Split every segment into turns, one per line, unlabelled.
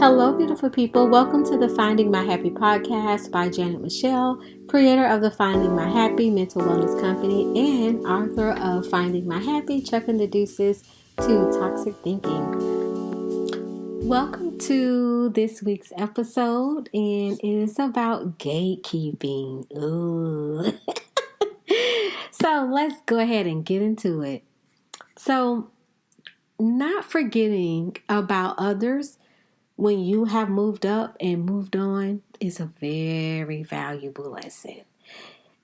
Hello, beautiful people. Welcome to the Finding My Happy podcast by Janet Michelle, creator of the Finding My Happy Mental Wellness Company and author of Finding My Happy, Chucking the Deuces to Toxic Thinking. Welcome to this week's episode, and it is about gatekeeping. Ooh. So let's go ahead and get into it. So, not forgetting about others when you have moved up and moved on is a very valuable lesson.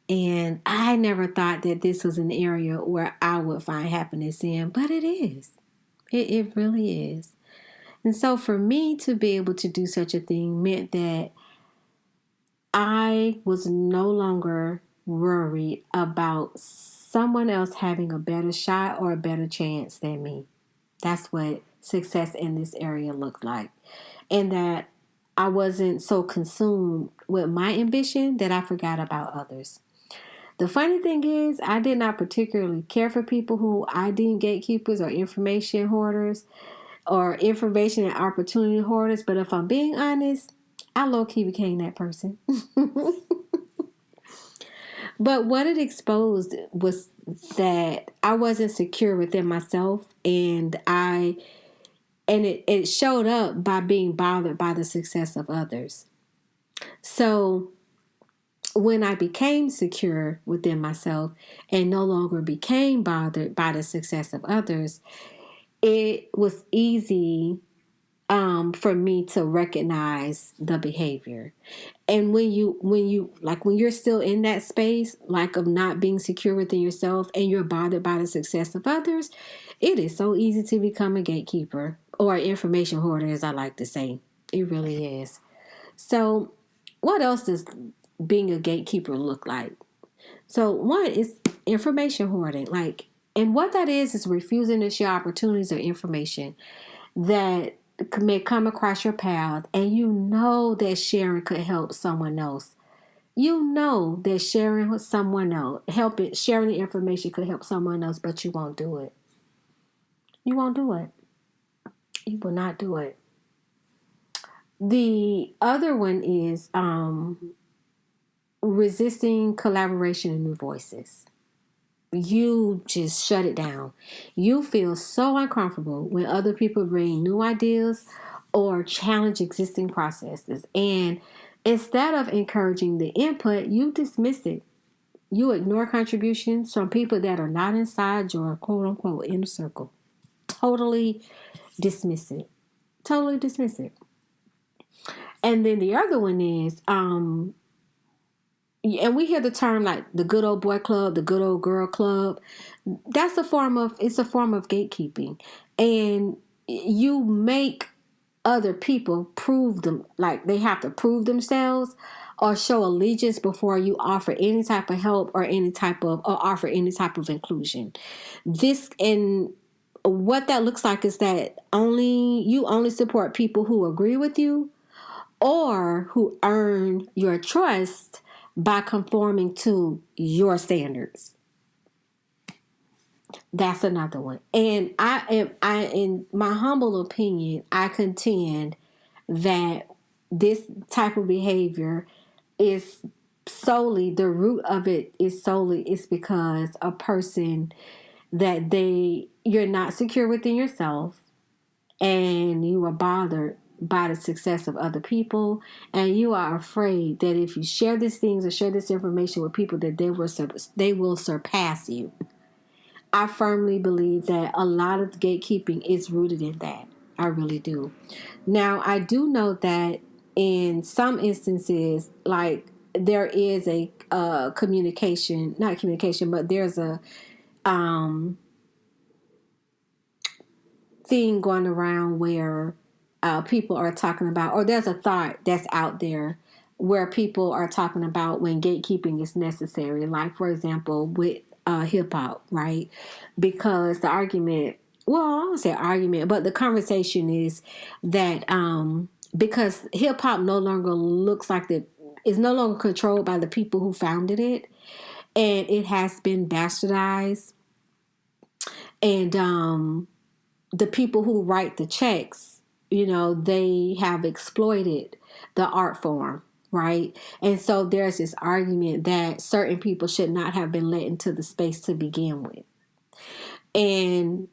And I never thought that this was an area where I would find happiness in, but it is. It really is. And so for me to be able to do such a thing meant that I was no longer worried about someone else having a better shot or a better chance than me. That's what success in this area looked like. And that I wasn't so consumed with my ambition that I forgot about others. The funny thing is, I did not particularly care for people who I deemed gatekeepers or information hoarders or information and opportunity hoarders. But if I'm being honest, I low-key became that person. But what it exposed was that I wasn't secure within myself, and it showed up by being bothered by the success of others. So when I became secure within myself and no longer became bothered by the success of others, it was easy for me to recognize the behavior. And when you're still in that space, like of not being secure within yourself and you're bothered by the success of others, it is so easy to become a gatekeeper or an information hoarder, as I like to say. It really is. So what else does being a gatekeeper look like? So one is information hoarding. And what that is refusing to share opportunities or information that may come across your path, and you know that sharing could help someone else. You know that sharing with someone else, sharing the information could help someone else, but you won't do it. You won't do it. You will not do it. The other one is resisting collaboration and new voices. You just shut it down. You feel so uncomfortable when other people bring new ideas or challenge existing processes. And instead of encouraging the input, you dismiss it. You ignore contributions from people that are not inside your quote unquote inner circle. Totally dismiss it. Totally dismiss it. And then the other one is, and we hear the term like the good old boy club, the good old girl club. It's a form of gatekeeping. And you make other people prove them, like they have to prove themselves or show allegiance before you offer any type of help or offer any type of inclusion. And what that looks like is that you only support people who agree with you or who earn your trust by conforming to your standards. That's another one. And in my humble opinion, I contend that this type of behavior is solely, the root of it is because a person you're not secure within yourself and you are bothered by the success of other people, and you are afraid that if you share these things or share this information with people that they will surpass you. I firmly believe that a lot of gatekeeping is rooted in that. I really do. Now, I do know that in some instances, like there is a not communication, but there's a thing going around where people are talking about, or there's a thought that's out there where people are talking about when gatekeeping is necessary. Like, for example, with hip hop, right? Because the argument, well, I don't say argument, but the conversation is that because hip hop no longer is no longer controlled by the people who founded it, and it has been bastardized, and the people who write the checks, they have exploited the art form, right? And so there's this argument that certain people should not have been let into the space to begin with. And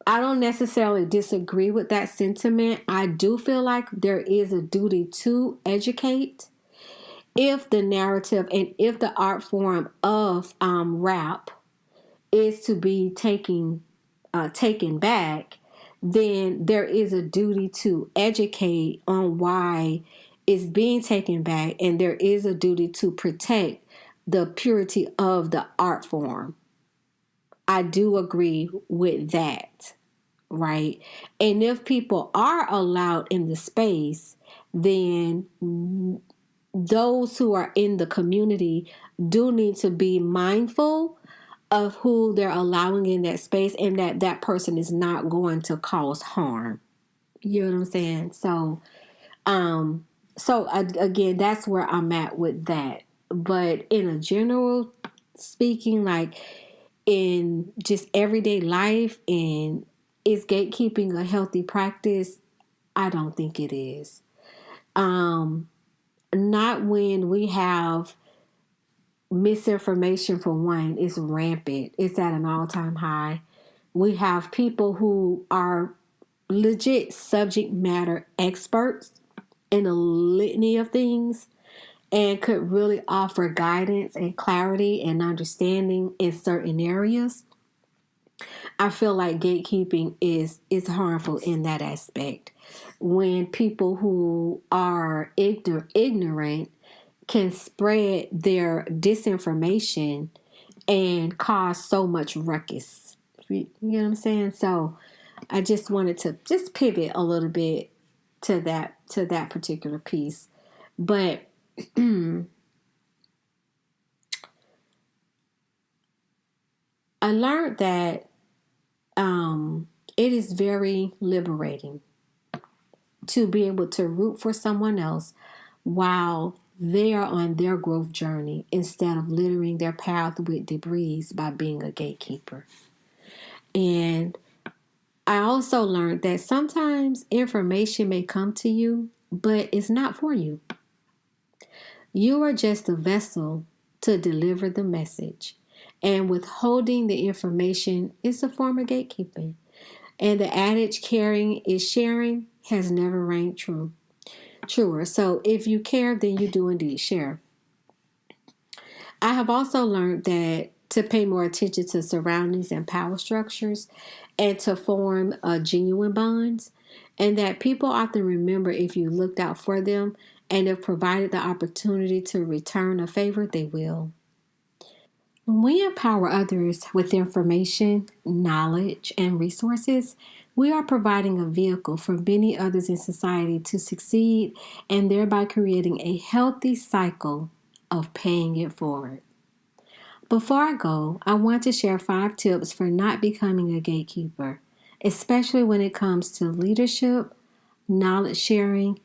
I don't necessarily disagree with that sentiment. I do feel like there is a duty to educate if the narrative and if the art form of rap is to be taken back, then there is a duty to educate on why it's being taken back, and there is a duty to protect the purity of the art form. I do agree with that, right? And if people are allowed in the space, then those who are in the community do need to be mindful of who they're allowing in that space, and that that person is not going to cause harm. You know what I'm saying? Again, that's where I'm at with that. But in a general speaking, like in just everyday life, and is gatekeeping a healthy practice? I don't think it is. Not when we have misinformation, for one, is rampant. It's at an all-time high. We have people who are legit subject matter experts in a litany of things and could really offer guidance and clarity and understanding in certain areas. I feel like gatekeeping is harmful in that aspect. When people who are ignorant can spread their disinformation and cause so much ruckus. You know what I'm saying? So I just wanted to just pivot a little bit to that particular piece. But I learned that it is very liberating to be able to root for someone else while they are on their growth journey, instead of littering their path with debris by being a gatekeeper. And I also learned that sometimes information may come to you, but it's not for you. You are just a vessel to deliver the message. And withholding the information is a form of gatekeeping. And the adage, caring is sharing, has never rang truer. So if you care, then you do indeed share. I have also learned that to pay more attention to surroundings and power structures, and to form genuine bonds, and that people often remember if you looked out for them, and if provided the opportunity to return a favor, they will. When we empower others with information, knowledge, and resources, we are providing a vehicle for many others in society to succeed, and thereby creating a healthy cycle of paying it forward. Before I go, I want to share 5 tips for not becoming a gatekeeper, especially when it comes to leadership, knowledge sharing,